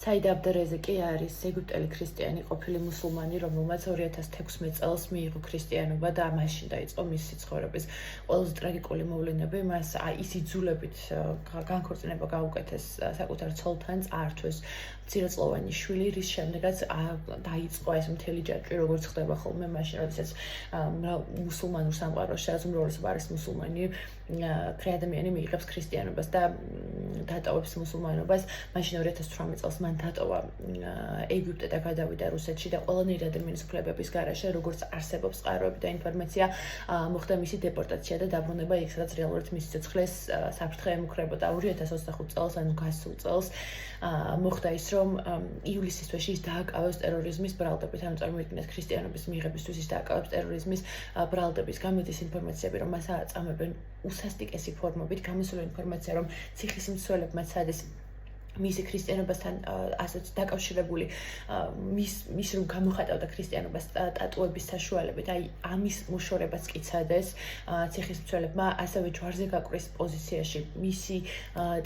საიდ აბდერეზე კი არის ეგვიპტელი ქრისტიანი ყოფილი მუსულმანი, რომელმაც 2016 წელს მიიღო ქრისტიანობა და მაშინ დაიწყო მისი ცხოვრების ყველაზე ტრაგიკული მოვლენები. მას ის იძულებით განქორწინება გაუკეთეს საკუთარ ცოლთან, წაართვეს მცირეწლოვანი შვილი, რის შემდეგაც დაიწყო ეს მთელი ჯაჭვი, როგორც ხდება ხოლმე მაშინ, როდესაც მუსულმანურ სამყაროში, რაც უმრავლესობა არის მუსულმანი, ადამიანი მიიღებს ქრისტიანობას და დატოვებს მუსულმანობას. მაშინ 2018 წელს მან დატოვა ეგვიპტე და გადავიდა რუსეთში და ყველანაირი ადამიანის უფლებების გარეშე, როგორც არსებობს წყაროები და ინფორმაცია, მოხდა მისი დეპორტაცია და დაბრუნება იქ, სადაც რეალურად მისი სიცოცხლეს საფრთხე ემუქრებოდა. 2025 წელს, ანუ გასულ წელს, მოხდა ის, რომ ივლისის თვეში ის დააკავეს ტერორიზმის ბრალდებით, ანუ წარმოიდგინეთ ქრისტიანობის მიღებისთვის ის დააკავეს ტერორიზმის ბრალდებით. გამოდის ინფორმაციები, რომ მას აწამებენ უსასტიკესი ფორმებით, გამოსულა ინფორმაცია, რომ ციხისმცველებმა სადეს მისი ქრისტიანობასთან ასეთ დაკავშირებული მის რომ გამოხატავდა ქრისტიანობას ტატუების საშუალებით, აი ამის მოშორებაც კი ცადეს ციხისმცველებმა, ასევე ჯვარზე გაკვრის პოზიციაში მისი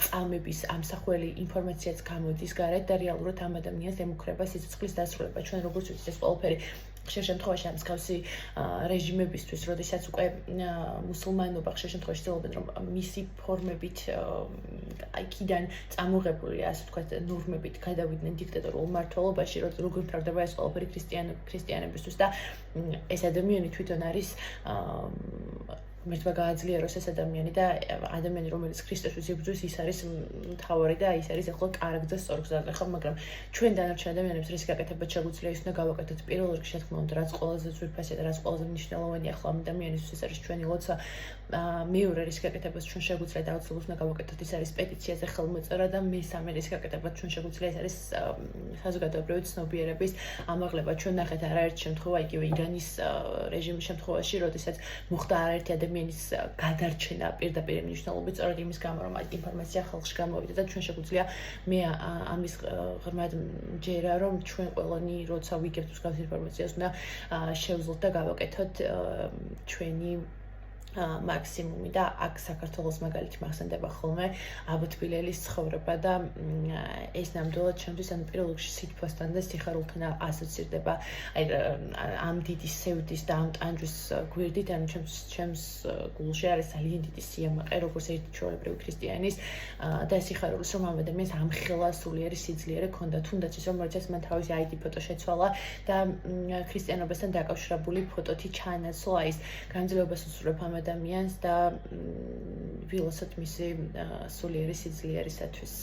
წამების ამსახველი ინფორმაციაც გამოდის გარეთ და რეალურად ამ ადამიანს ემუქრება სიცოცხლის დასრულება. ჩვენ როგორც ვიცით, ეს ყველაფერი ხშირ შემთხვევაში ამ მსგავსი რეჟიმებისთვის, როდესაც უკვე მუსულმანობა ხშირ შემთხვევაში ცდილობენ, რომ მისი ფორმებით იქიდან წამოღებული, ასე ვთქვათ, ნორმებით გადავიდნენ დიქტატორულ მმართველობაში, როგორ მთავრდება ეს ყველაფერი ქრისტიანებისთვის და ეს ადამიანი თვითონ არის მერტვა გააძლიეროს ეს ადამიანი და ადამიანი, რომელიც ქრისტესთვის იბრძვის, ის არის მთავარი და ის არის ახლა კარგ და სწორ გზაზე, ხო, მაგრამ ჩვენ დანარჩენ ადამიანებს რის გაკეთებაც შეგვიძლია ის უნდა გავაკეთოთ პირველ რიგში, რა თქმა უნდა, რაც ყველაზე ძვირფასია და რაც ყველაზე მნიშვნელოვანია ახლა ამ ადამიანისთვის, ეს არის ჩვენი ლოცა. მეორე რის გაკეთებაც ჩვენ შეგვიძლია და აუცილებლად უნდა გავაკეთოთ, ის არის პეტიციაზე ხელმოწერა და მესამე რის გაკეთებაც ჩვენ შეგვიძლია, ეს არის საზოგადოებრივი ცნობიერების ამაღლება. ჩვენ ნახეთ არაერთ შემთხვევა, იგივე ირანის რეჟიმის შემთხვევაში, როდესაც მოხდა არაერთი ადამიანის გადარჩენა პირდაპირ მნიშვნელობით, სწორედ იმის გამო, რომ այդ ინფორმაცია ხალხში გამოვიდა და ჩვენ შეგვიძლია მე ამის ღრმად მჯერა, რომ ჩვენ ყველანი როცა ვიგებთ მსგავს ინფორმაციას, უნდა შევძლოთ და გავაკეთოთ ჩვენი მაქსიმუმი და აქ საქართველოს მაგალითი მახსენდება ხოლმე აბუთბილელის ცხოვრება და ეს ნამდვილად ჩემთვის ანუ პირველ რიგში სითბოსთან და სიხარულთან ასოცირდება ამ დიდი სევდის და ამ ტანჯვის გვერდით ანუ ჩემს გულში არის ძალიან დიდი სიამაყე როგორც ერთი ჩვეულებრივი ქრისტიანის და სიხარულის რომ ამ ადამიანს ამხელა სულიერი სიძლიერე ჰქონდა თუნდაც ის რომ როდესაც მან თავისი ID ფოტო შეცვალა და ქრისტიანობასთან დაკავშირებული ფოტოთი ჩაანაცვლა ის განძლებას უსურვებ ამ ადამიანს და ვილოსოთ მისი სულიერი სიძლიერისათვის.